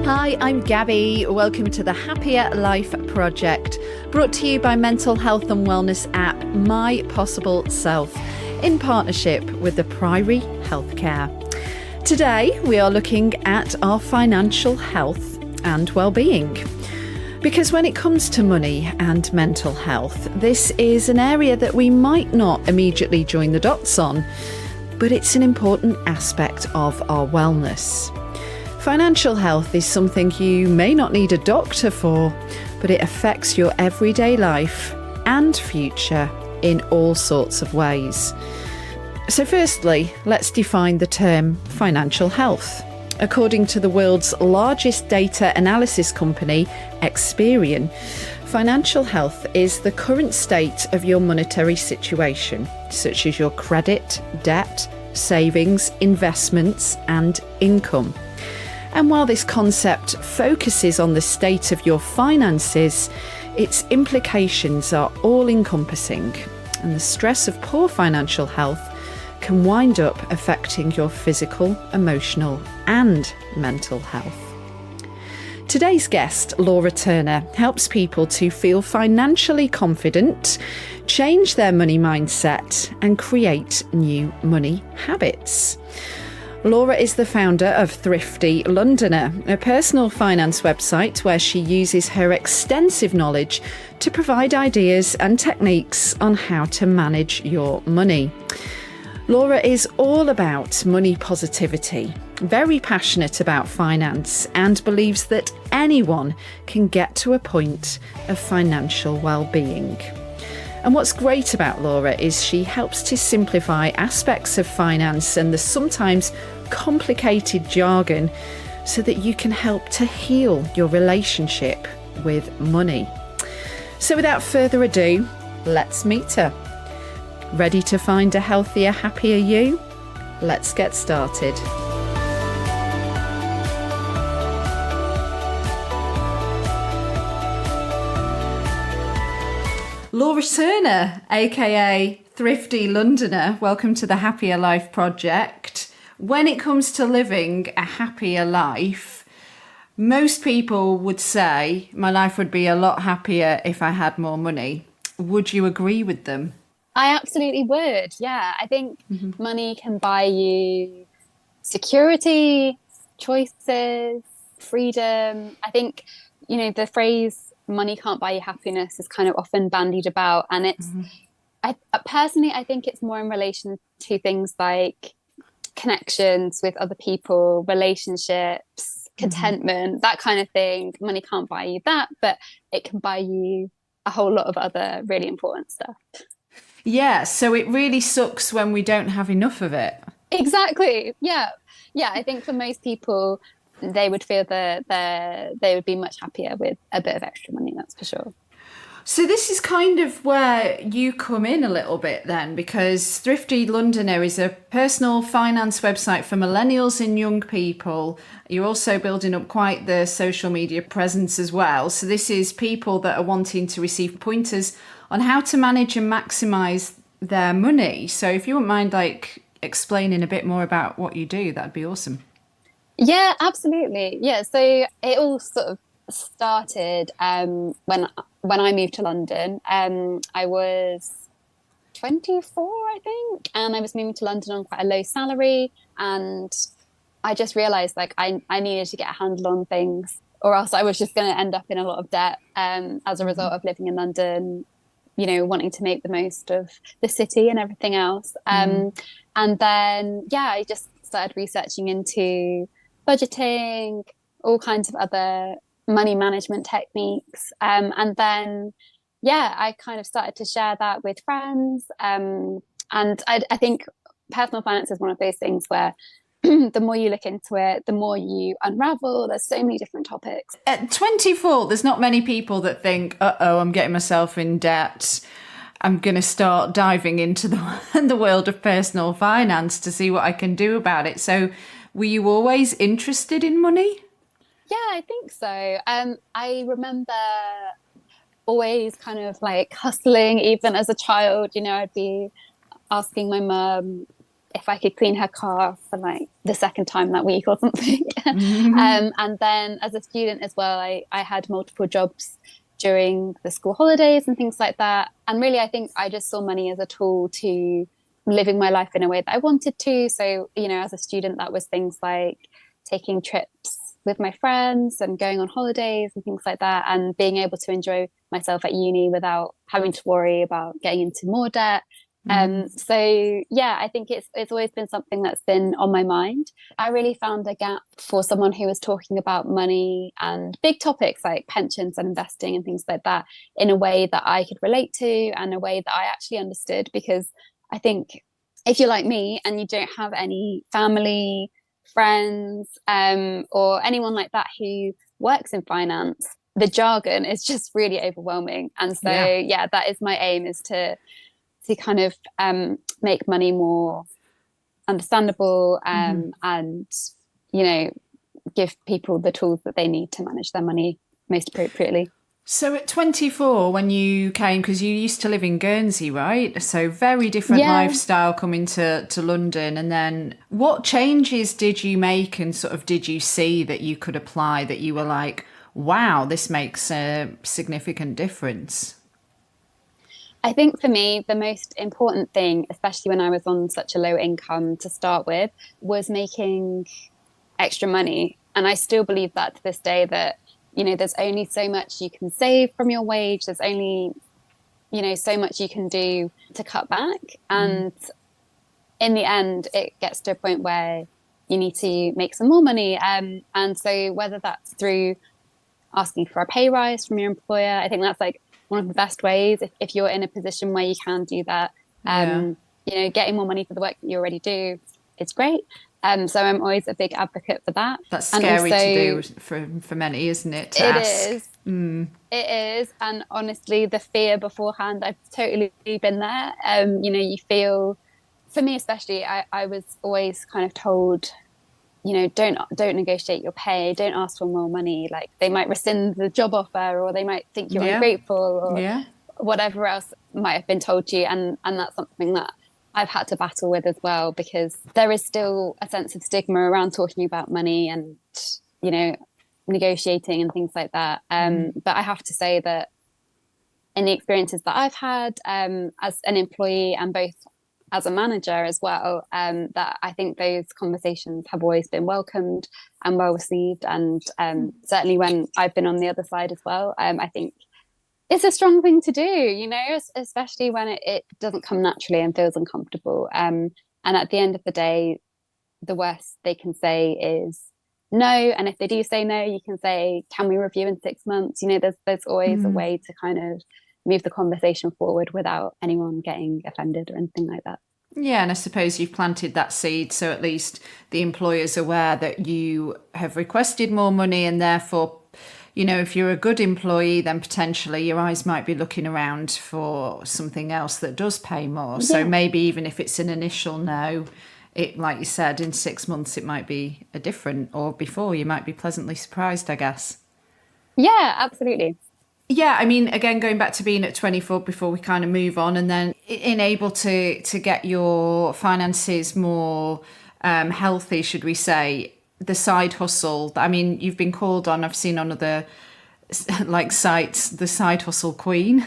Hi, I'm Gabby. Welcome to the Happier Life Project, brought to you by mental health and wellness app My Possible Self, in partnership with the Priory Healthcare. Today, we are looking at our financial health and well-being. Because when it comes to money and mental health, this is an area that we might not immediately join the dots on, but it's an important aspect of our wellness. Financial health is something you may not need a doctor for, but it affects your everyday life and future in all sorts of ways. So firstly, let's define the term financial health. According to the world's largest data analysis company, Experian, financial health is the current state of your monetary situation, such as your credit, debt, savings, investments, and income. And while this concept focuses on the state of your finances, its implications are all-encompassing, and the stress of poor financial health can wind up affecting your physical, emotional, and mental health. Today's guest, Laura Turner, helps people to feel financially confident, change their money mindset, and create new money habits. Laura is the founder of Thrifty Londoner, a personal finance website where she uses her extensive knowledge to provide ideas and techniques on how to manage your money. Laura is all about money positivity, very passionate about finance, and believes that anyone can get to a point of financial well-being. And what's great about Laura is she helps to simplify aspects of finance and the sometimes complicated jargon so that you can help to heal your relationship with money. So without further ado, let's meet her. Ready to find a healthier, happier you? Let's get started. Laura Turner, aka Thrifty Londoner, welcome to the Happier Life Project. When it comes to living a happier life, most people would say my life would be a lot happier if I had more money. Would you agree with them? I absolutely would. Yeah, I think money can buy you security, choices, freedom. I think, the phrase money can't buy you happiness is kind of often bandied about. And it's, I personally, I think it's more in relation to things like connections with other people, relationships, contentment, that kind of thing. Money can't buy you that, but it can buy you a whole lot of other really important stuff. Yeah, so it really sucks when we don't have enough of it. Exactly. Yeah. I think for most people, they would feel that they would be much happier with a bit of extra money, that's for sure. So this is kind of where you come in a little bit then, because Thrifty Londoner is a personal finance website for millennials and young people. You're also building up quite the social media presence as well. So this is people that are wanting to receive pointers on how to manage and maximise their money. So if you wouldn't mind explaining a bit more about what you do, that'd be awesome. Yeah, absolutely. Yeah, so it all sort of started when I moved to London. I was 24, I think, and I was moving to London on quite a low salary, and I just realised I needed to get a handle on things, or else I was just going to end up in a lot of debt as a result of living in London, wanting to make the most of the city and everything else. And then, I just started researching into budgeting, all kinds of other money management techniques. And then, I kind of started to share that with friends. And I think personal finance is one of those things where the more you look into it, the more you unravel. There's so many different topics. At 24, there's not many people that think, I'm getting myself in debt. I'm going to start diving into the world of personal finance to see what I can do about it. So were you always interested in money? Yeah, I think so. I remember always kind of like hustling, even as a child. I'd be asking my mum if I could clean her car for like the second time that week or something. And then as a student as well, I had multiple jobs during the school holidays and things like that. And really, I think I just saw money as a tool to living my life in a way that I wanted to. So, as a student, that was things like taking trips with my friends and going on holidays and things like that, and being able to enjoy myself at uni without having to worry about getting into more debt. So yeah, I think it's always been something that's been on my mind. I really found a gap for someone who was talking about money and big topics like pensions and investing and things like that in a way that I could relate to and a way that I actually understood. Because I think if you're like me and you don't have any family, friends, or anyone like that who works in finance, the jargon is just really overwhelming. And so yeah, that is my aim, is to kind of make money more understandable, and give people the tools that they need to manage their money most appropriately. So at 24, when you came, because you used to live in Guernsey, right? So very different lifestyle coming to London. And then what changes did you make and sort of did you see that you could apply that you were like, wow, this makes a significant difference? I think for me, the most important thing, especially when I was on such a low income to start with, was making extra money. And I still believe that to this day, that, there's only so much you can save from your wage. There's only, so much you can do to cut back. And in the end, it gets to a point where you need to make some more money. And so whether that's through asking for a pay rise from your employer, I think that's like one of the best ways if you're in a position where you can do that. Getting more money for the work that you already do is great. So I'm always a big advocate for that. That's scary to do for many, isn't it? To ask. Is. It is. And honestly, the fear beforehand, I've totally been there. You feel, for me especially, I was always kind of told, don't negotiate your pay, don't ask for more money. Like, they might rescind the job offer, or they might think you're ungrateful, or whatever else might have been told to you. And that's something that I've had to battle with as well, because there is still a sense of stigma around talking about money and, negotiating and things like that. But I have to say that in the experiences that I've had as an employee and both as a manager as well, that I think those conversations have always been welcomed and well received. And certainly when I've been on the other side as well, I think it's a strong thing to do, especially when it doesn't come naturally and feels uncomfortable. And at the end of the day, the worst they can say is no. And if they do say no, you can say, can we review in 6 months? There's always a way to kind of move the conversation forward without anyone getting offended or anything like that. Yeah, and I suppose you've planted that seed, so at least the employer's aware that you have requested more money, and therefore, if you're a good employee, then potentially your eyes might be looking around for something else that does pay more. Yeah. So maybe even if it's an initial no, it, like you said, in 6 months it might be a different, or before you might be pleasantly surprised, I guess. Yeah, absolutely. Yeah, I mean, again, going back to being at 24 before we kind of move on, and then able to get your finances more healthy, should we say, the side hustle. I mean, you've been called on, I've seen on other sites, the side hustle queen.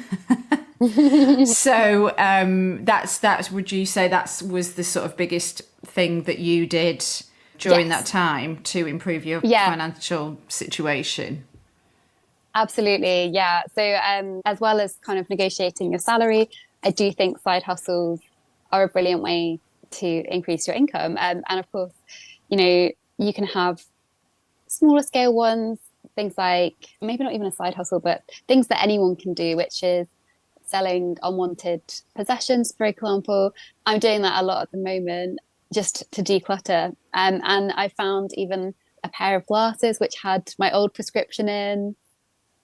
So that's would you say that was the sort of biggest thing that you did during that time to improve your financial situation? Absolutely, yeah. So as well as kind of negotiating your salary, I do think side hustles are a brilliant way to increase your income. And of course, you can have smaller scale ones, things like maybe not even a side hustle, but things that anyone can do, which is selling unwanted possessions, for example. I'm doing that a lot at the moment just to declutter. And I found even a pair of glasses which had my old prescription in.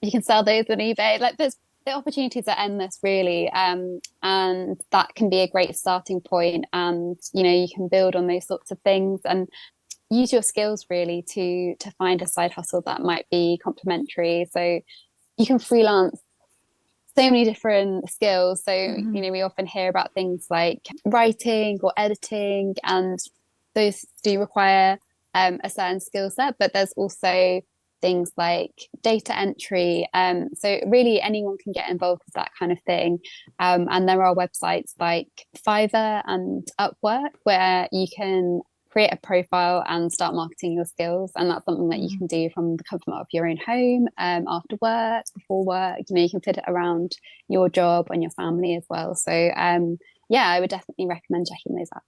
You can sell those on eBay. Like, the opportunities are endless, really. And that can be a great starting point. And, you can build on those sorts of things and use your skills really to find a side hustle that might be complementary. So you can freelance so many different skills. So, we often hear about things like writing or editing, and those do require a certain skill set, but there's also things like data entry. So really anyone can get involved with that kind of thing. And there are websites like Fiverr and Upwork where you can create a profile and start marketing your skills. And that's something that you can do from the comfort of your own home, after work, before work. You can fit it around your job and your family as well. So yeah, I would definitely recommend checking those out.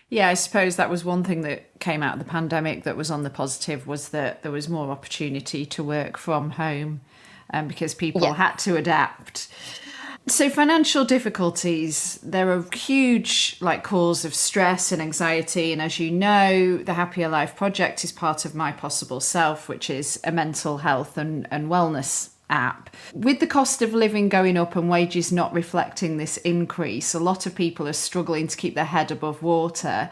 Yeah, I suppose that was one thing that came out of the pandemic that was on the positive, was that there was more opportunity to work from home, because people had to adapt. So financial difficulties, they're a huge cause of stress and anxiety. And as you know, the Happier Life Project is part of My Possible Self, which is a mental health and wellness app. With the cost of living going up and wages not reflecting this increase, a lot of people are struggling to keep their head above water.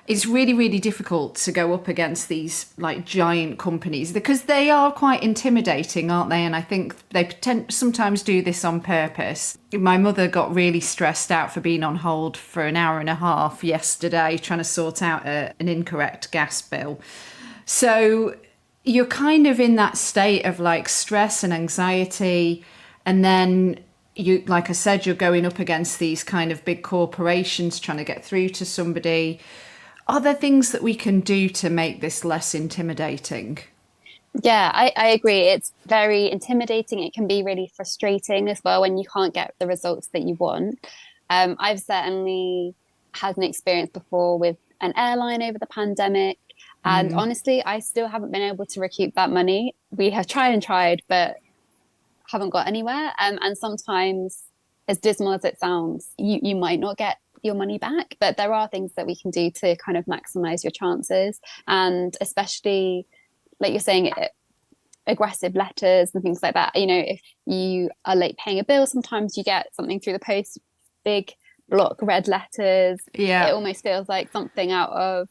It's really, really difficult to go up against these giant companies because they are quite intimidating, aren't they? And I think they sometimes do this on purpose. My mother got really stressed out for being on hold for an hour and a half yesterday trying to sort out an incorrect gas bill. So you're kind of in that state of stress and anxiety. And then you, like I said, you're going up against these kind of big corporations trying to get through to somebody. Are there things that we can do to make this less intimidating? Yeah, I agree. It's very intimidating. It can be really frustrating as well when you can't get the results that you want. I've certainly had an experience before with an airline over the pandemic. And honestly, I still haven't been able to recoup that money. We have tried and tried, but haven't got anywhere. And sometimes, as dismal as it sounds, you might not get your money back, but there are things that we can do to kind of maximize your chances. And especially, like you're saying, aggressive letters and things like that. If you are late paying a bill, sometimes you get something through the post, big block red letters. Yeah. It almost feels like something out of,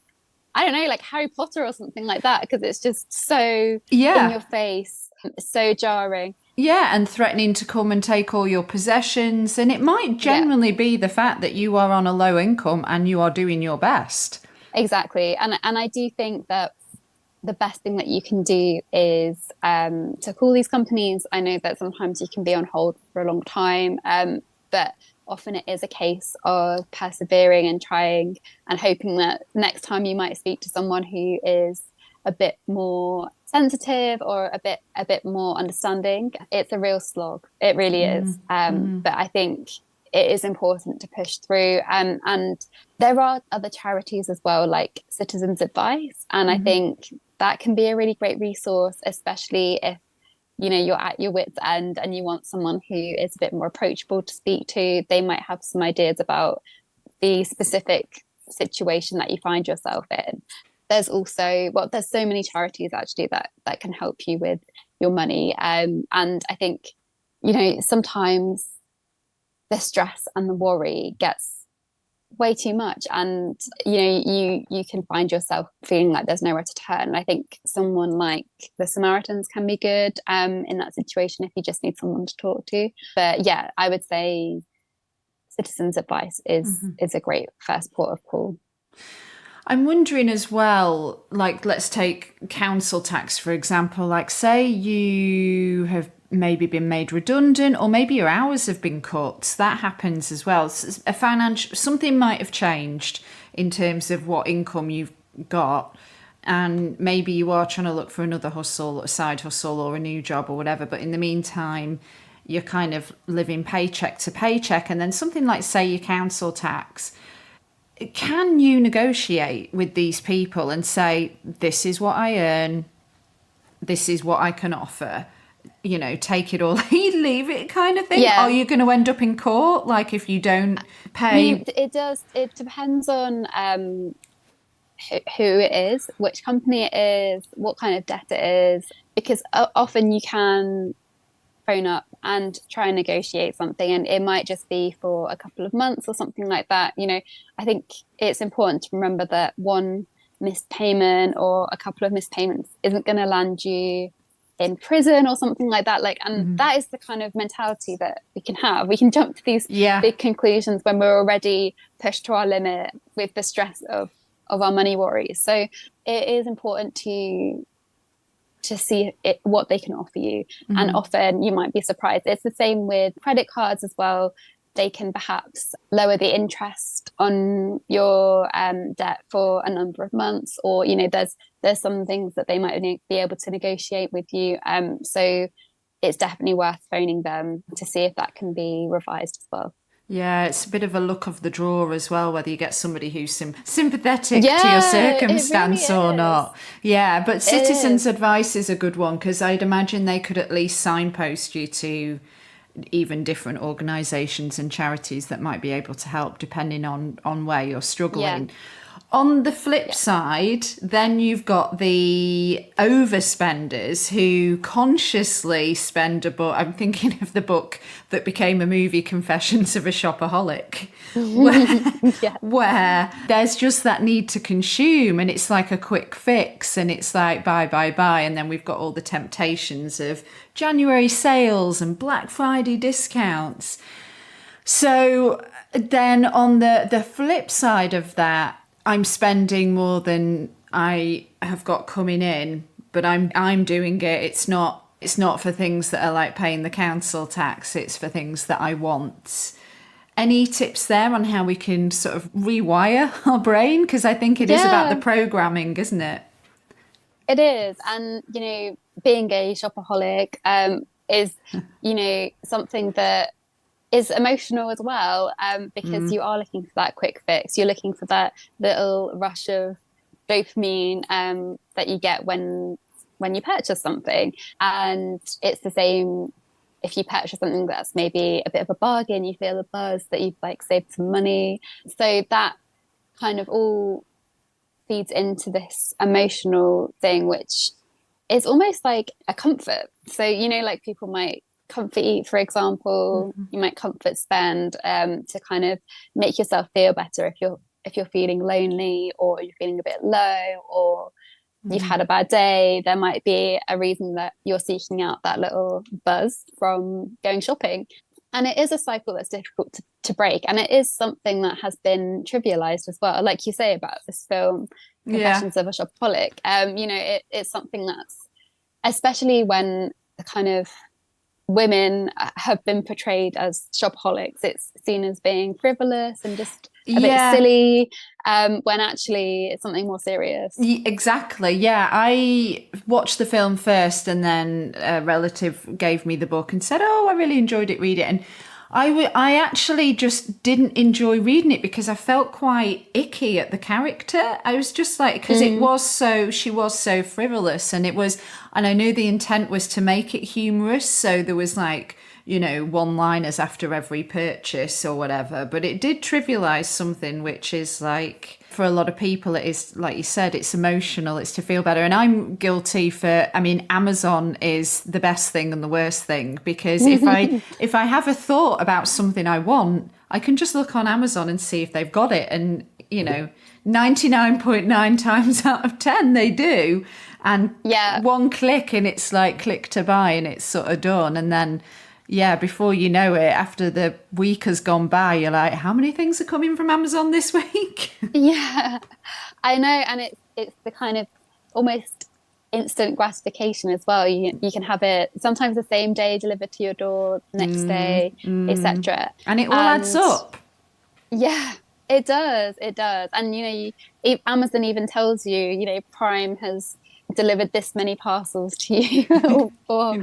I don't know, like Harry Potter or something like that, because it's just so in your face, so jarring. Yeah, and threatening to come and take all your possessions. And it might generally be the fact that you are on a low income and you are doing your best. Exactly. And I do think that the best thing that you can do is to call these companies. I know that sometimes you can be on hold for a long time, but often it is a case of persevering and trying and hoping that next time you might speak to someone who is a bit more sensitive or a bit more understanding. It's a real slog. It really is. But I think it is important to push through. And there are other charities as well, like Citizens Advice. And I think that can be a really great resource, especially if you're at your wit's end and you want someone who is a bit more approachable to speak to. They might have some ideas about the specific situation that you find yourself in. There's also, there's so many charities actually that can help you with your money. And I think, sometimes the stress and the worry gets way too much, and you can find yourself feeling like there's nowhere to turn. I think someone like the Samaritans can be good in that situation if you just need someone to talk to. But yeah, I would say Citizens Advice is a great first port of call. I'm wondering as well, let's take council tax, for example. Say you have maybe been made redundant, or maybe your hours have been cut. That happens as well. Something might have changed in terms of what income you've got. And maybe you are trying to look for another hustle, a side hustle or a new job or whatever. But in the meantime, you're kind of living paycheck to paycheck. And then something like, say, your council tax. Can you negotiate with these people and say, this is what I earn, this is what I can offer, take it or leave it kind of thing? Yeah. Are you going to end up in court, if you don't pay? It depends on who it is, which company it is, what kind of debt it is, because often you can phone up and try and negotiate something, and it might just be for a couple of months or something like that. I think it's important to remember that one missed payment or a couple of missed payments isn't going to land you in prison or something like that. Like, and that is the kind of mentality that we can have. We can jump to these big conclusions when we're already pushed to our limit with the stress of our money worries. So it is important to see what they can offer you. And often you might be surprised. It's the same with credit cards as well. They can perhaps lower the interest on your debt for a number of months, or, you know, there's some things that they might be able to negotiate with you. So it's definitely worth phoning them to see if that can be revised as well. Yeah, it's a bit of a luck of the draw as well, whether you get somebody who's sympathetic to your circumstance really or is. not. Yeah, but citizens' advice is a good one, because I'd imagine they could at least signpost you to even different organisations and charities that might be able to help, depending on where you're struggling. On the flip side, then you've got the overspenders who consciously spend a book. I'm thinking of the book that became a movie, Confessions of a Shopaholic, where there's just that need to consume, and it's like a quick fix, and it's like buy, buy, buy. And then we've got all the temptations of January sales and Black Friday discounts. So then on the flip side of that, I'm spending more than I have got coming in, but I'm doing it. It's not for things that are like paying the council tax. It's for things that I want. Any tips there on how we can sort of rewire our brain? Because I think it is about the programming, isn't it? It is. And, you know, being a shopaholic is, you know, something that is emotional as well, because you are looking for that quick fix. You're looking for that little rush of dopamine that you get when you purchase something. And it's the same if you purchase something that's maybe a bit of a bargain. You feel a buzz that you've like saved some money. So that kind of all feeds into this emotional thing, which is almost like a comfort. So, you know, like people might comfort eat, for example. You might comfort spend to kind of make yourself feel better if you're feeling lonely, or you're feeling a bit low, or you've had a bad day. There might be a reason that you're seeking out that little buzz from going shopping. And it is a cycle that's difficult to break, and it is something that has been trivialized as well, like you say about this film Confessions of a Shopaholic. You know, it's something that's, especially when the kind of women have been portrayed as shopaholics, it's seen as being frivolous and just a bit silly, when actually it's something more serious. Exactly. Yeah, I watched the film first, and then a relative gave me the book and said, "Oh, I really enjoyed it. Read it." And I actually just didn't enjoy reading it because I felt quite icky at the character. I was just like, because she was so frivolous, and I knew the intent was to make it humorous. So there was like, you know, one-liners after every purchase or whatever, but it did trivialize something, which is like, for a lot of people, it is, like you said, it's emotional, it's to feel better. And I'm guilty Amazon is the best thing and the worst thing, because if I have a thought about something I want, I can just look on Amazon and see if they've got it. And, you know, 99.9 times out of 10, they do. And one click and it's like click to buy, and it's sort of done. And then, before you know it, after the week has gone by, you're like, how many things are coming from Amazon this week? Yeah, I know. And it's the kind of almost instant gratification as well. You can have it sometimes the same day delivered to your door, next day, etc. And it all adds up. Yeah, it does. It does. And, you know, Amazon even tells you, you know, Prime has delivered this many parcels to you or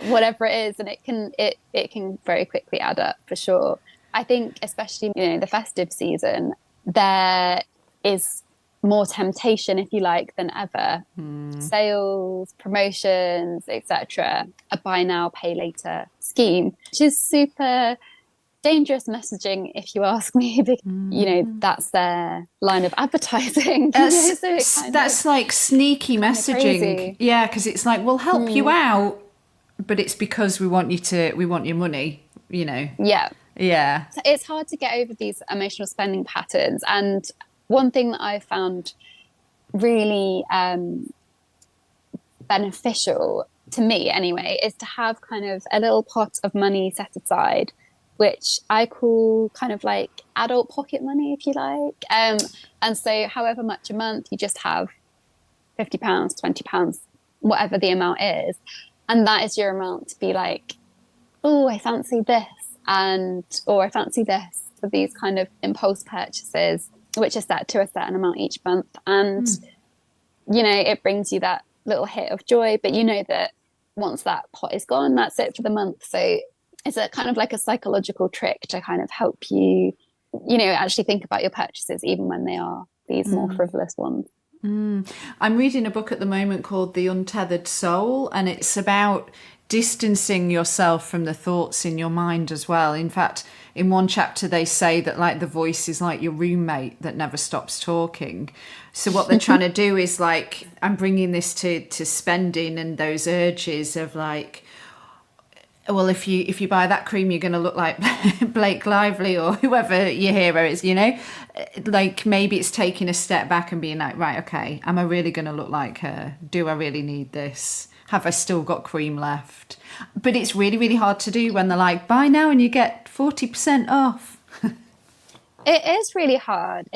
whatever it is, and it can very quickly add up, for sure. I think especially, you know, the festive season, there is more temptation, if you like, than ever. Sales, promotions, etc. A buy now, pay later scheme, which is super dangerous messaging, if you ask me, because, you know, that's their line of advertising. That's like sneaky messaging. Yeah, because it's like, we'll help you out, but it's because we want your money, you know. Yeah. So it's hard to get over these emotional spending patterns. And one thing that I found really beneficial to me anyway, is to have kind of a little pot of money set aside, which I call kind of like adult pocket money, if you like. And so however much a month, you just have £50, £20, whatever the amount is. And that is your amount to be like, oh, I fancy this, or I fancy this, for these kind of impulse purchases, which are set to a certain amount each month. And, it brings you that little hit of joy, but you know that once that pot is gone, that's it for the month. So it's a kind of like a psychological trick to kind of help you, actually think about your purchases, even when they are these more frivolous ones. I'm reading a book at the moment called The Untethered Soul, and it's about distancing yourself from the thoughts in your mind as well. In fact, in one chapter they say that like the voice is like your roommate that never stops talking. So what they're trying to do is like, I'm bringing this to spending and those urges of like, well, if you buy that cream, you're going to look like Blake Lively or whoever your hero is, like maybe it's taking a step back and being like, right, okay, am I really going to look like her? Do I really need this? Have I still got cream left? But it's really, really hard to do when they're like, buy now and you get 40% off. It is really hard.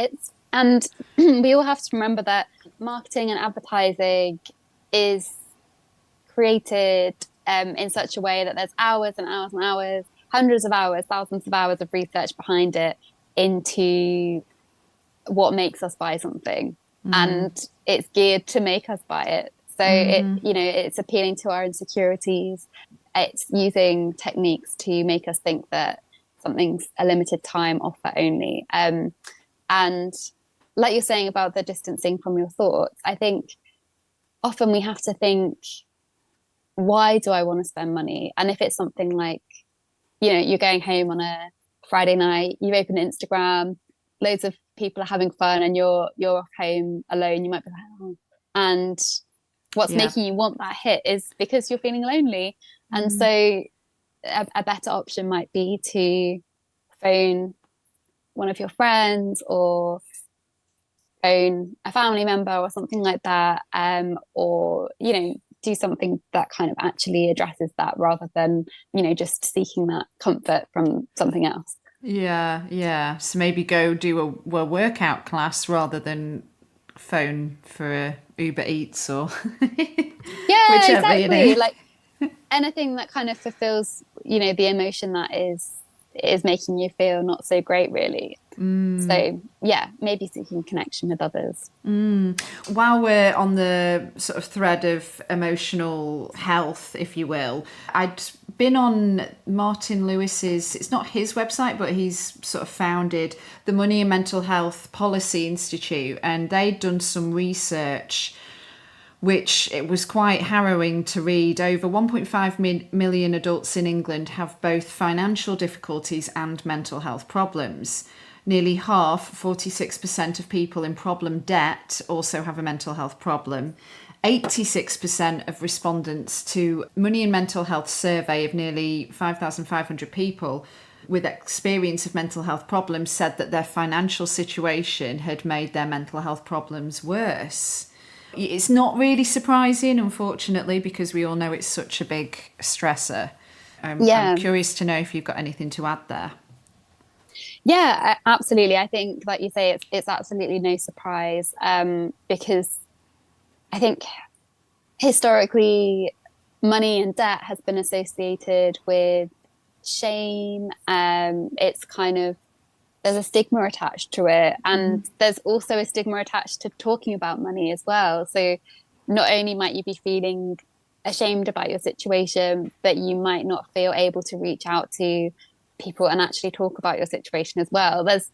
And we all have to remember that marketing and advertising is created in such a way that there's hours and hours and hours, hundreds of hours, thousands of hours of research behind it into what makes us buy something. And it's geared to make us buy it. So it's appealing to our insecurities. It's using techniques to make us think that something's a limited time offer only. And like you're saying about the distancing from your thoughts, I think often we have to think, why do I want to spend money? And if it's something like, you're going home on a Friday night, you've opened Instagram, loads of people are having fun, and you're off home alone, you might be like, oh. And what's making you want that hit is because you're feeling lonely. And so a better option might be to phone one of your friends or phone a family member or something like that, or do something that kind of actually addresses that, rather than just seeking that comfort from something else. So maybe go do a workout class rather than phone for a Uber Eats or whichever, exactly. Like anything that kind of fulfills the emotion that is making you feel not so great, really. So maybe seeking connection with others. While we're on the sort of thread of emotional health, if you will, I'd been on Martin Lewis's, it's not his website, but he's sort of founded the Money and Mental Health Policy Institute, and they'd done some research which it was quite harrowing to read. Over 1.5 million adults in England have both financial difficulties and mental health problems. Nearly half, 46% of people in problem debt also have a mental health problem. 86% of respondents to Money and Mental Health survey of nearly 5,500 people with experience of mental health problems said that their financial situation had made their mental health problems worse. It's not really surprising, unfortunately, because we all know it's such a big stressor. I'm curious to know if you've got anything to add there. Yeah, absolutely. I think, like you say, it's absolutely no surprise, because I think historically money and debt has been associated with shame. It's kind of, there's a stigma attached to it, and there's also a stigma attached to talking about money as well. So not only might you be feeling ashamed about your situation, but you might not feel able to reach out to people and actually talk about your situation as well. There's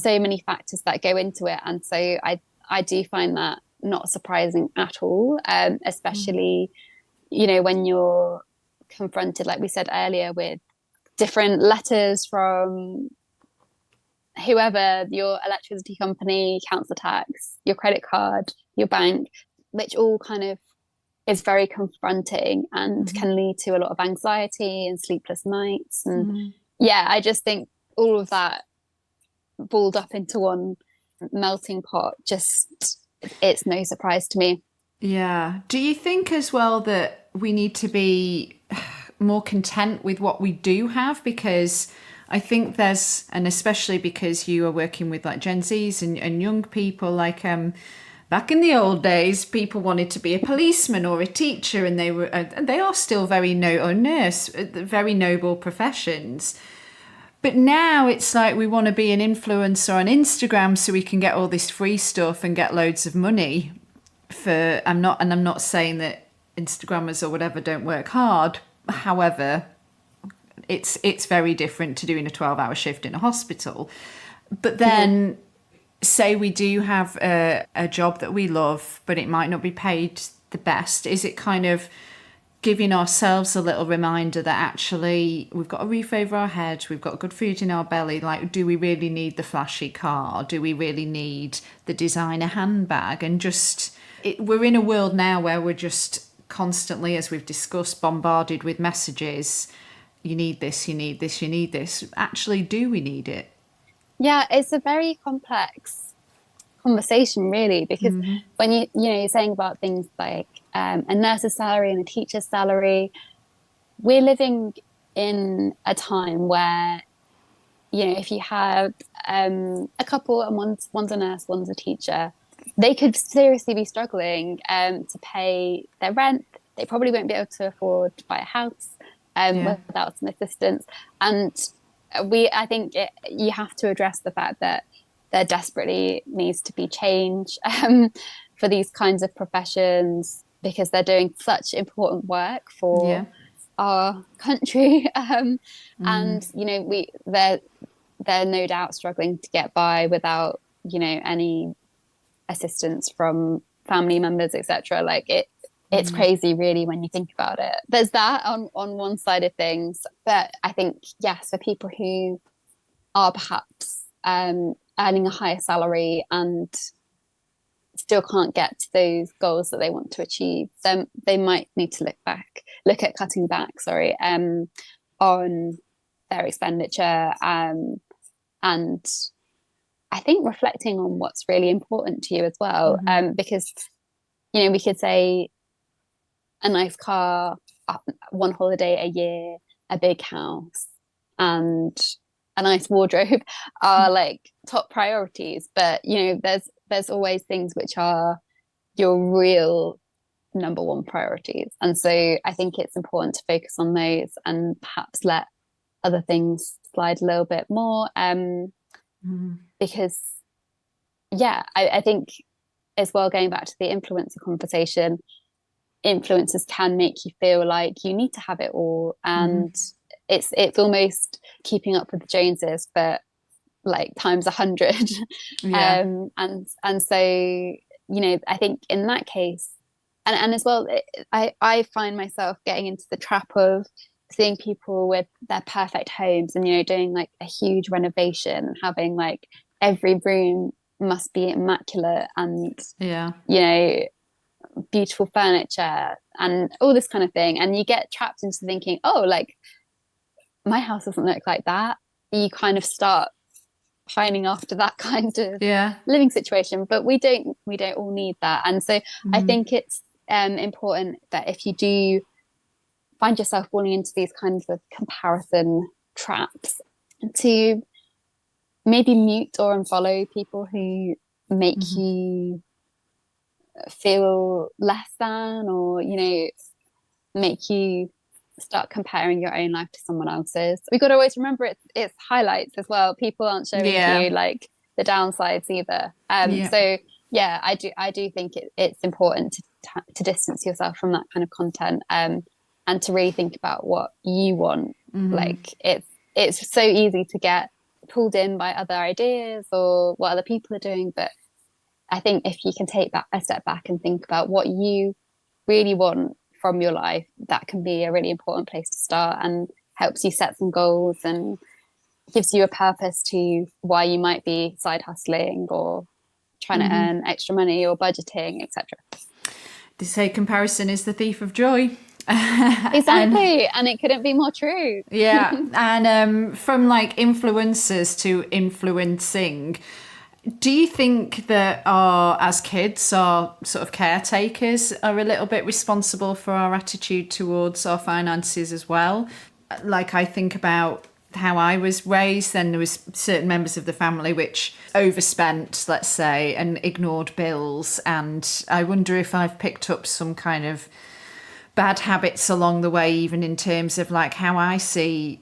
so many factors that go into it, and so I do find that not surprising at all, especially when you're confronted, like we said earlier, with different letters from whoever, your electricity company, council tax, your credit card, your bank, which all kind of is very confronting and can lead to a lot of anxiety and sleepless nights. And I just think all of that balled up into one melting pot, it's no surprise to me. Yeah. Do you think as well that we need to be more content with what we do have, because I think there's, and especially because you are working with like Gen Zs and young people, like back in the old days, people wanted to be a policeman or a teacher, and they are still very or nurse, very noble professions. But now it's like we want to be an influencer on Instagram so we can get all this free stuff and get loads of money. I'm not saying that Instagrammers or whatever don't work hard. However, it's very different to doing a 12-hour shift in a hospital. But then say we do have a job that we love, but it might not be paid the best. Is it kind of giving ourselves a little reminder that actually we've got a roof over our head, we've got good food in our belly? Like, do we really need the flashy car? Do we really need the designer handbag? And we're in a world now where we're just constantly, as we've discussed, bombarded with messages. You need this, you need this, you need this. Actually, do we need it? Yeah, it's a very complex conversation, really, because when you're saying about things like a nurse's salary and a teacher's salary, we're living in a time where, if you have a couple and one's a nurse, one's a teacher, they could seriously be struggling to pay their rent. They probably won't be able to afford to buy a house without some assistance. And I think you have to address the fact that there desperately needs to be change for these kinds of professions, because they're doing such important work for our country. And, they're no doubt struggling to get by without, any assistance from family members, etc. Like it's crazy, really, when you think about it. There's that on one side of things. But I think, yes, for people who are perhaps earning a higher salary and still can't get to those goals that they want to achieve, then they might need to look at cutting back, on their expenditure, and I think reflecting on what's really important to you as well. Because, we could say a nice car, one holiday a year, a big house, and a nice wardrobe are like top priorities. But, there's always things which are your real number one priorities. And so I think it's important to focus on those and perhaps let other things slide a little bit more. Because, I think as well, going back to the influencer conversation, influencers can make you feel like you need to have it all. And it's almost keeping up with the Joneses, but like times 100. And so, I think in that case, and as well, I find myself getting into the trap of seeing people with their perfect homes and, doing like a huge renovation, having like every room must be immaculate and, beautiful furniture and all this kind of thing. And you get trapped into thinking, oh, like my house doesn't look like that. You kind of start pining after that kind of living situation, but we don't all need that. And so I think it's important that if you do find yourself falling into these kinds of comparison traps, to maybe mute or unfollow people who make you feel less than, or make you start comparing your own life to someone else's. We've got to always remember it's highlights as well. People aren't showing you like the downsides either. So I do think it's important to distance yourself from that kind of content, and to really think about what you want. Like it's so easy to get pulled in by other ideas or what other people are doing, but I think if you can take a step back and think about what you really want from your life, that can be a really important place to start, and helps you set some goals and gives you a purpose to why you might be side hustling or trying to earn extra money or budgeting, etc. They say comparison is the thief of joy. Exactly. And it couldn't be more true. And from like influencers to influencing, Do you think that as kids, our sort of caretakers are a little bit responsible for our attitude towards our finances as well? Like, I think about how I was raised, then there was certain members of the family which overspent, let's say, and ignored bills. And I wonder if I've picked up some kind of bad habits along the way, even in terms of like how I see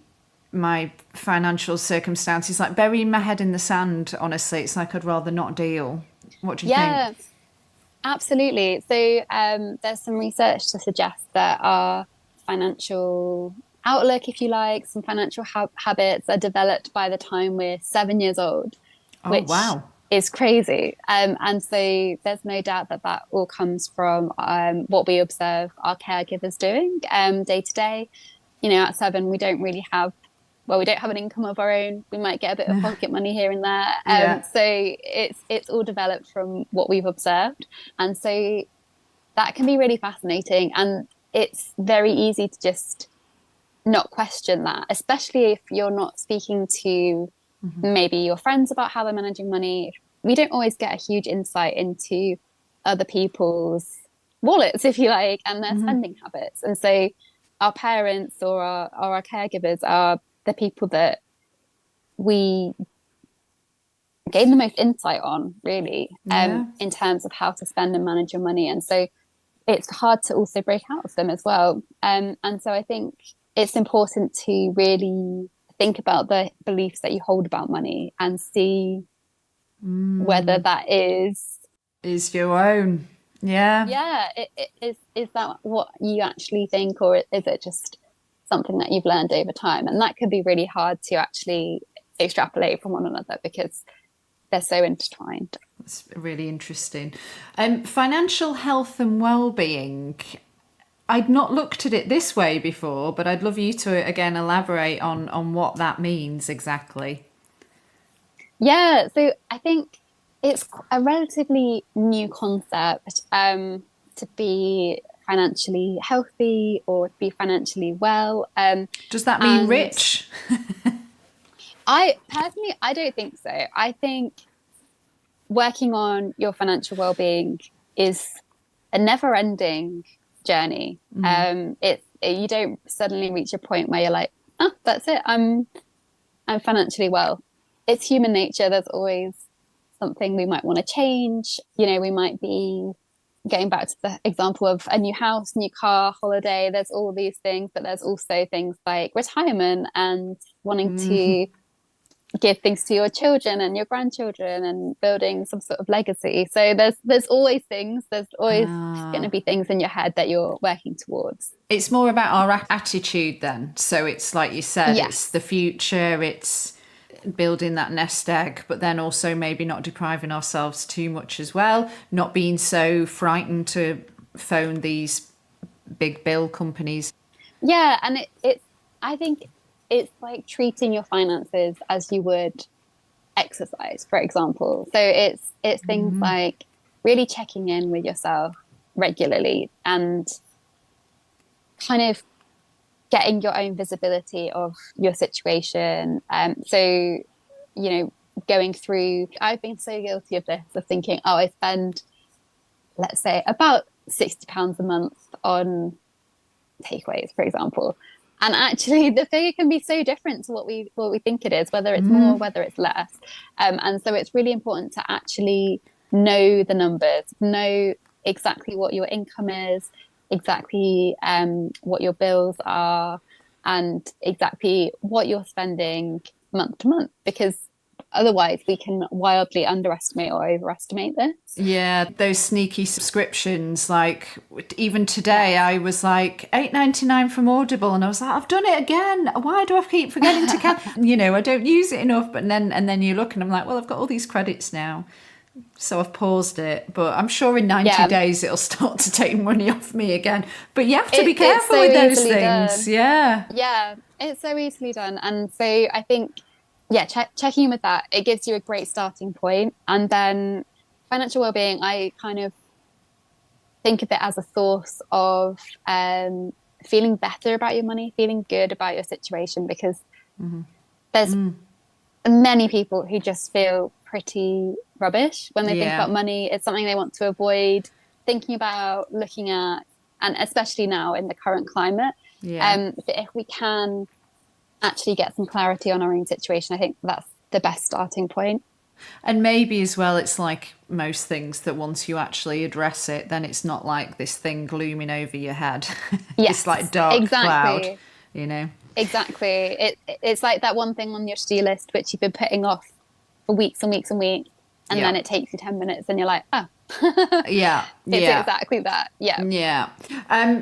my financial circumstances, like burying my head in the sand. Honestly, it's like I'd rather not deal. What do you Yeah, think? absolutely. So there's some research to suggest that our financial outlook, if you like, some financial habits are developed by the time we're 7 years old, Oh, which wow. is crazy. And so there's no doubt that that all comes from what we observe our caregivers doing day to day. You know, at 7, we don't really have, well, we don't have an income of our own. We might get a bit of pocket money here and there. Yeah. So it's all developed from what we've observed. And so that can be really fascinating. And it's very easy to just not question that, especially if you're not speaking to maybe your friends about how they're managing money. We don't always get a huge insight into other people's wallets, if you like, and their spending habits. And so our parents or our caregivers are the people that we gain the most insight on, really, Yeah. in terms of how to spend and manage your money. And so it's hard to also break out of them as well. And so I think it's important to really think about the beliefs that you hold about money and see whether that Is your own. Yeah. yeah, is that what you actually think, or is it just something that you've learned over time? And that can be really hard to actually extrapolate from one another because they're so intertwined. It's really interesting. Financial health and well-being. I'd not looked at it this way before, but I'd love you to again elaborate on what that means exactly. Yeah, so I think it's a relatively new concept to be financially healthy or to be financially well. Does that mean And rich? I personally, I don't think so. I think working on your financial well-being is a never-ending journey. You don't suddenly reach a point where you're like, oh, that's it. I'm financially well. It's human nature. There's always something we might want to change. You know, we might be getting back to the example of a new house, new car, holiday. There's all these things, but there's also things like retirement and wanting to give things to your children and your grandchildren and building some sort of legacy. So there's always things. There's always going to be things in your head that you're working towards. It's more about our attitude then. So it's like you said, it's the Yes. future, it's building that nest egg, but then also maybe not depriving ourselves too much as well, not being so frightened to phone these big bill companies. Yeah, and it's I think it's like treating your finances as you would exercise, for example. So it's things like really checking in with yourself regularly and kind of getting your own visibility of your situation. So, you know, going through, I've been so guilty of this, of thinking, oh, I spend, let's say, about £60 a month on takeaways, for example. And actually, the figure can be so different to what we think it is, whether it's more, whether it's less. And so it's really important to actually know the numbers, know exactly what your income is, exactly what your bills are, and exactly what you're spending month to month, because otherwise we can wildly underestimate or overestimate this. Yeah, those sneaky subscriptions. Like even today, I was like £8.99 from Audible, and I was like, I've done it again. Why do I keep forgetting to You know, I don't use it enough. But then you look, and I'm like, well, I've got all these credits now, so I've paused it. But I'm sure in 90 Yeah, days it'll start to take money off me again. But you have to be it's careful so with those easily things. done. Yeah. Yeah, it's so easily done. And so I think, yeah, checking in with that, it gives you a great starting point. And then financial well-being, I kind of think of it as a source of feeling better about your money, feeling good about your situation, because there's many people who just feel pretty rubbish when they think about money. It's something they want to avoid thinking about, looking at, and especially now in the current climate. But if we can actually get some clarity on our own situation, I think that's the best starting point. And maybe as well, it's like most things that once you actually address it, then it's not like this thing glooming over your head. Yes, this like dark cloud, you know? Exactly. It's like that one thing on your to-do list, which you've been putting off for weeks and weeks and weeks. And then it takes you 10 minutes and you're like, oh, yeah. It's exactly that. Yeah.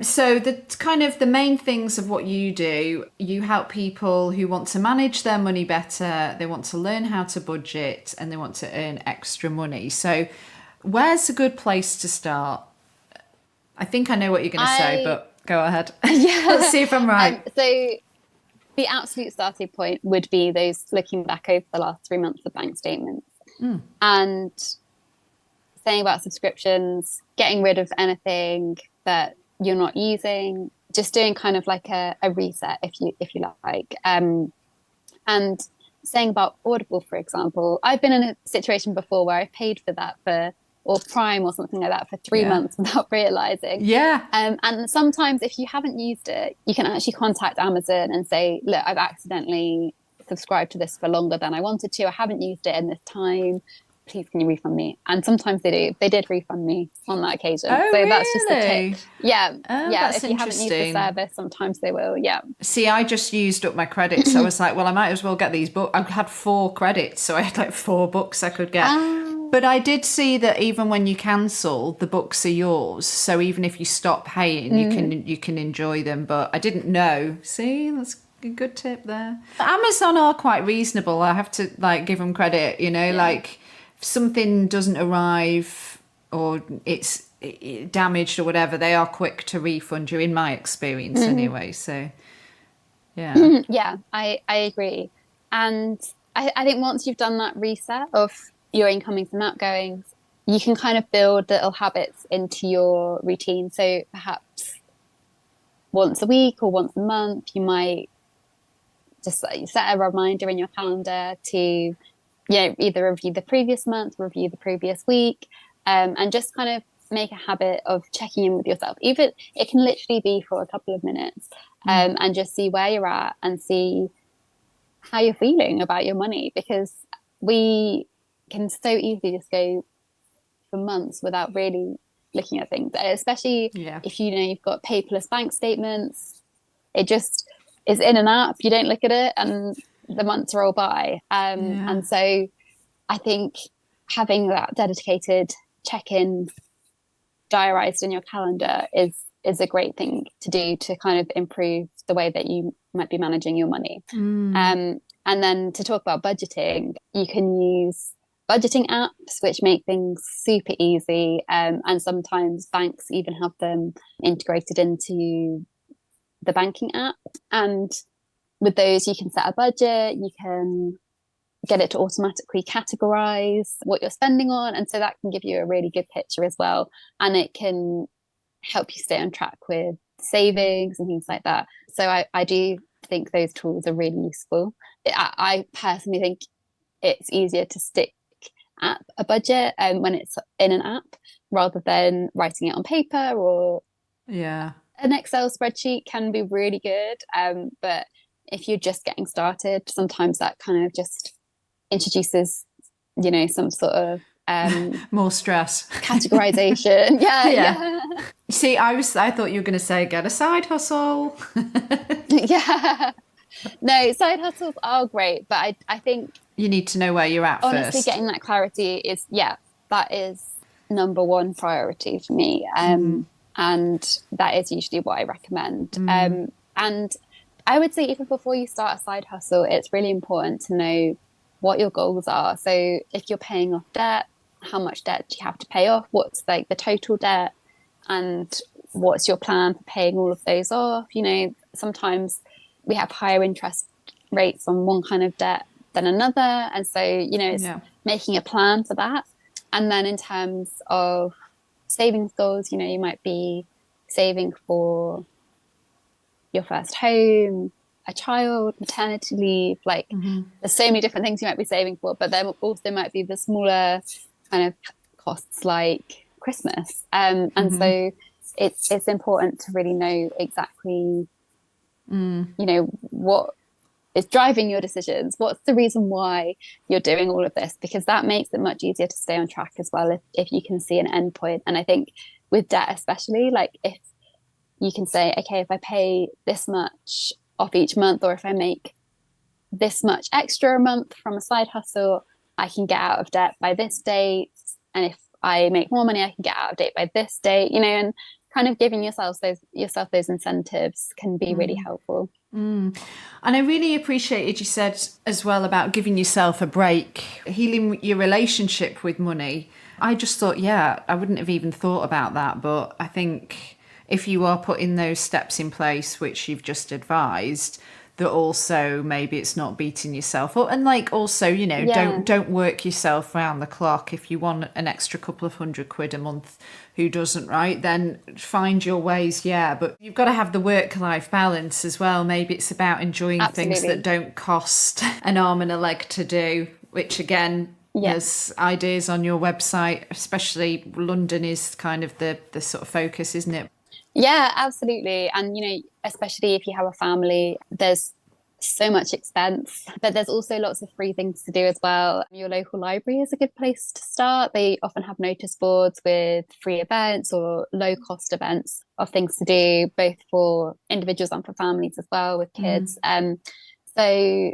So the kind of the main things of what you do, you help people who want to manage their money better, they want to learn how to budget, and they want to earn extra money. So where's a good place to start? I think I know what you're going to say, but go ahead. Let's see if I'm right. So the absolute starting point would be those looking back over the last 3 months of bank statements and saying about subscriptions, getting rid of anything that you're not using, just doing kind of like a reset, if you like. And saying about Audible, for example, I've been in a situation before where I paid for that or Prime or something like that for 3 months without realizing. And sometimes if you haven't used it, you can actually contact Amazon and say, look, I've accidentally subscribed to this for longer than I wanted to. I haven't used it in this time. Please, can you refund me? And sometimes they do. They did refund me on that occasion. Oh, so really? That's just a tip. Yeah. That's if you haven't used the service, sometimes they will. Yeah. See, I just used up my credits. I was like, well, I might as well get these books. I had 4 credits, so I had like 4 books I could get. But I did see that even when you cancel, the books are yours. So even if you stop paying, you can enjoy them. But I didn't know. See, that's a good tip there. Amazon are quite reasonable. I have to like give them credit. You know, like if something doesn't arrive or it's damaged or whatever, they are quick to refund you. In my experience, anyway. So yeah, I agree. And I think once you've done that reset of your incomings and outgoings, you can kind of build little habits into your routine. So perhaps once a week or once a month, you might just set a reminder in your calendar to, either review the previous month, review the previous week, and just kind of make a habit of checking in with yourself. Even it can literally be for a couple of minutes, and just see where you're at and see how you're feeling about your money, because we can so easily just go for months without really looking at things, especially if you've got paperless bank statements. It just is in an app, you don't look at it and the months roll by. And so I think having that dedicated check-in diarized in your calendar is a great thing to do to kind of improve the way that you might be managing your money. And then to talk about budgeting, you can use budgeting apps which make things super easy, and sometimes banks even have them integrated into the banking app. And with those, you can set a budget, you can get it to automatically categorize what you're spending on, and so that can give you a really good picture as well, and it can help you stay on track with savings and things like that. So I do think those tools are really useful. I personally think it's easier to stick at a budget when it's in an app rather than writing it on paper, or an Excel spreadsheet can be really good, but if you're just getting started, sometimes that kind of just introduces some sort of more stress, categorization. See, I thought you were going to say get a side hustle. No, side hustles are great, but I think you need to know where you're at honestly first. Getting that clarity is that is number one priority for me, and that is usually what I recommend. And I would say even before you start a side hustle, it's really important to know what your goals are. So if you're paying off debt, how much debt do you have to pay off? What's like the total debt, and what's your plan for paying all of those off? Sometimes we have higher interest rates on one kind of debt than another, and so it's making a plan for that. And then in terms of savings goals, you might be saving for your first home, a child, maternity leave, like there's so many different things you might be saving for, but there also might be the smaller kind of costs like Christmas. And so it's important to really know exactly, you know, what is driving your decisions. What's the reason why you're doing all of this? Because that makes it much easier to stay on track as well if you can see an end point. And I think with debt especially, like if you can say, okay, if I pay this much off each month, or if I make this much extra a month from a side hustle, I can get out of debt by this date. And if I make more money, I can get out of debt by this date, you know, and kind of giving yourself those incentives can be really helpful. And I really appreciated you said as well about giving yourself a break, healing your relationship with money. I just thought, yeah, I wouldn't have even thought about that. But I think if you are putting those steps in place, which you've just advised, that also maybe it's not beating yourself up. And like also, you know, don't work yourself around the clock. If you want an extra couple of £100 a month, who doesn't, right? Then find your ways, yeah. But you've got to have the work-life balance as well. Maybe it's about enjoying things that don't cost an arm and a leg to do, which again, there's ideas on your website, especially London is kind of the sort of focus, isn't it? Yeah, absolutely. And, you know, especially if you have a family, there's so much expense, but there's also lots of free things to do as well. Your local library is a good place to start. They often have notice boards with free events or low cost events of things to do, both for individuals and for families as well with kids. So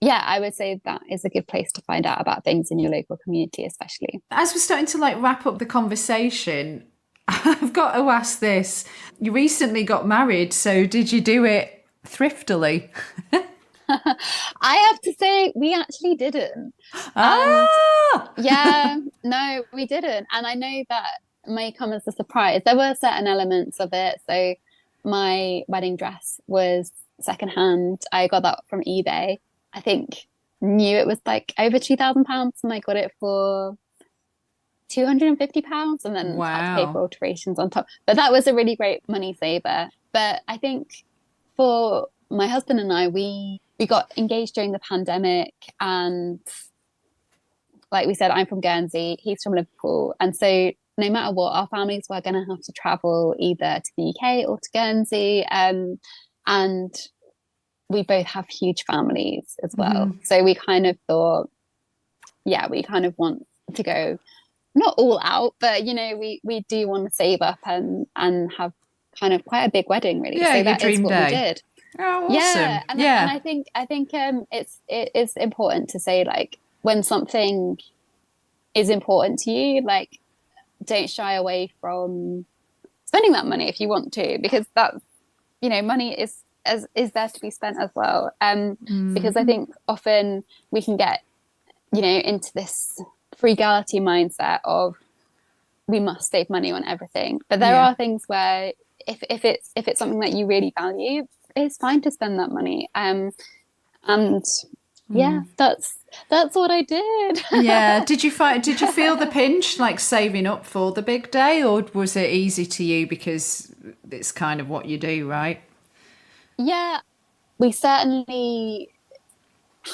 yeah, I would say that is a good place to find out about things in your local community, especially. As we're starting to like wrap up the conversation, I've got to ask this. You recently got married, so did you do it thriftily? I have to say, we actually didn't. Yeah, no, we didn't. And I know that may come as a surprise. There were certain elements of it. So my wedding dress was secondhand. I got that from eBay. I think knew it was like over £2,000, and I got it for £250, and then had to pay for alterations on top. But that was a really great money saver. But I think for my husband and I, we got engaged during the pandemic, and like we said, I'm from Guernsey, he's from Liverpool, and so no matter what, our families were going to have to travel either to the UK or to Guernsey, and we both have huge families as well. So we kind of thought, yeah, we kind of want to go not all out, but you know, we do want to save up and have kind of quite a big wedding, really. Yeah, so that is what we did. Oh, awesome. Yeah, and I think it is important to say, like, when something is important to you, like, don't shy away from spending that money if you want to, because that, you know, money is there to be spent as well. Because I think often we can get, you know, into this frugality mindset of we must save money on everything, but there are things where if it's something that you really value, it's fine to spend that money. And yeah, that's what I did. Yeah. Did you feel the pinch, like saving up for the big day, or was it easy to you because it's kind of what you do, right? Yeah, we certainly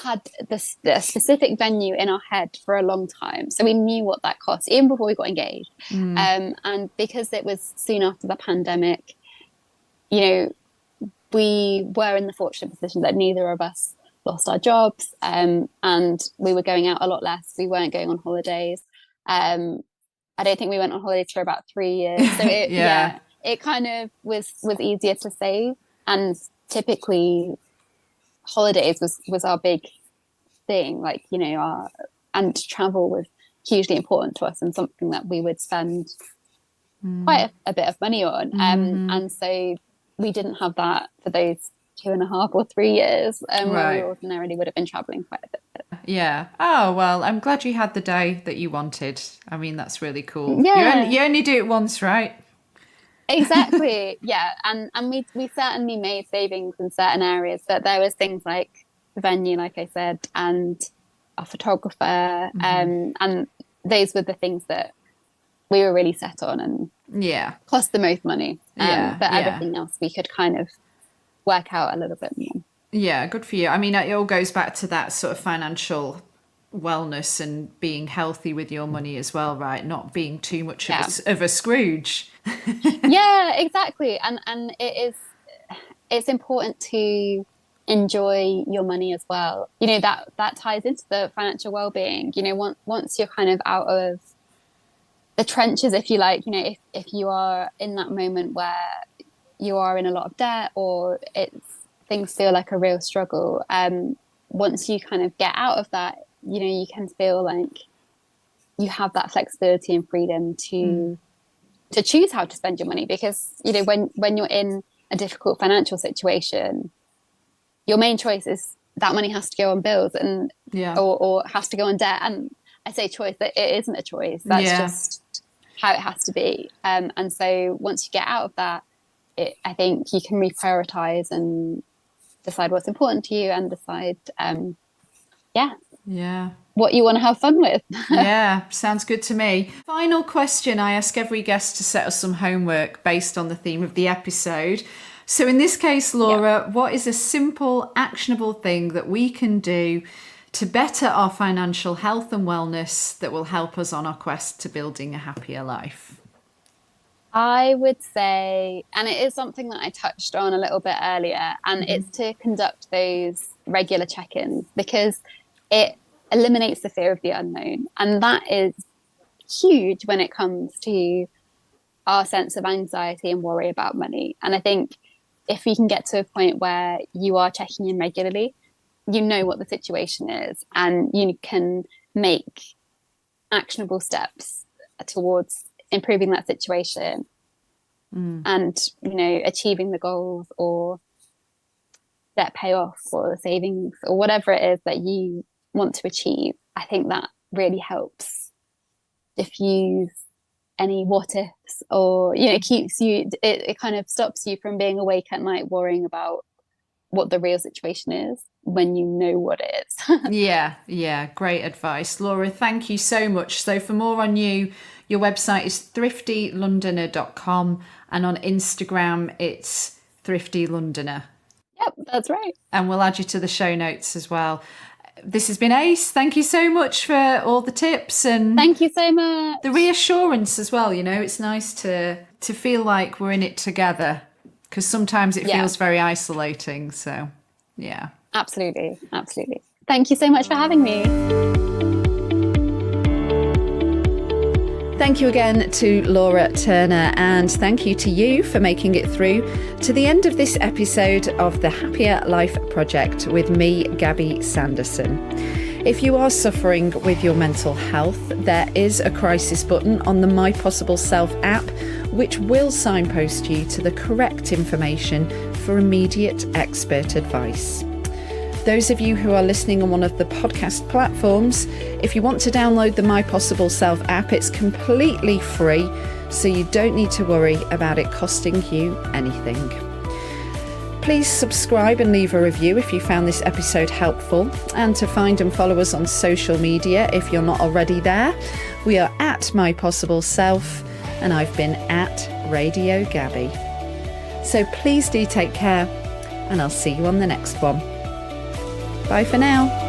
had the specific venue in our head for a long time, so we knew what that cost even before we got engaged. And because it was soon after the pandemic, you know, we were in the fortunate position that neither of us lost our jobs, and we were going out a lot less. We weren't going on holidays. I don't think we went on holidays for about 3 years, so it kind of was easier to save. And typically holidays was our big thing, like, you know, and travel was hugely important to us and something that we would spend quite a bit of money on. And so we didn't have that for those 2.5 or 3 years, when we ordinarily would have been traveling quite a bit. Yeah. Oh, well, I'm glad you had the day that you wanted. I mean, that's really cool. Yeah. You only do it once, right? Exactly. Yeah. And we certainly made savings in certain areas, but there was things like the venue, like I said, and a photographer, and those were the things that we were really set on and cost the most money. But everything else we could kind of work out a little bit more. Yeah, good for you. I mean, it all goes back to that sort of financial wellness and being healthy with your money as well, right? Not being too much of a Scrooge. Yeah, exactly. And it's important to enjoy your money as well. You know, that ties into the financial well-being. You know, once you're kind of out of the trenches, if you like, you know, if you are in that moment where you are in a lot of debt, or things feel like a real struggle, once you kind of get out of that, you know, you can feel like you have that flexibility and freedom to choose how to spend your money. Because, you know, when you're in a difficult financial situation, your main choice is that money has to go on bills and or has to go on debt. And I say choice, that it isn't a choice. That's just how it has to be. And so once you get out of that, I think you can reprioritize and decide what's important to you, and decide, what you want to have fun with. Yeah, sounds good to me. Final question. I ask every guest to set us some homework based on the theme of the episode. So in this case, Laura, what is a simple, actionable thing that we can do to better our financial health and wellness that will help us on our quest to building a happier life? I would say, and it is something that I touched on a little bit earlier, and it's to conduct those regular check-ins, because it eliminates the fear of the unknown. And that is huge when it comes to our sense of anxiety and worry about money. And I think if we can get to a point where you are checking in regularly, you know what the situation is, and you can make actionable steps towards improving that situation and, you know, achieving the goals or debt payoff or savings or whatever it is that you want to achieve. I think that really helps diffuse any what ifs, or, you know, it kind of stops you from being awake at night worrying about what the real situation is when you know what it is. Yeah, great advice. Laura, thank you so much. So for more on you, your website is thrifty.londoner.com, and on Instagram it's thrifty.londoner. Yep, that's right. And we'll add you to the show notes as well. This has been ace. Thank you so much for all the tips, and thank you so much. The reassurance as well. You know, it's nice to feel like we're in it together, because sometimes it feels very isolating. So, yeah. Absolutely. Thank you so much for having me. Thank you again to Laura Turner, and thank you to you for making it through to the end of this episode of the Happier Life Project with me, Gabby Sanderson. If you are suffering with your mental health, there is a crisis button on the My Possible Self app, which will signpost you to the correct information for immediate expert advice. Those of you who are listening on one of the podcast platforms, if you want to download the My Possible Self app, it's completely free, so you don't need to worry about it costing you anything. Please subscribe and leave a review if you found this episode helpful. And to find and follow us on social media, if you're not already there, we are at My Possible Self, and I've been at Radio Gabby. So please do take care, and I'll see you on the next one. Bye for now.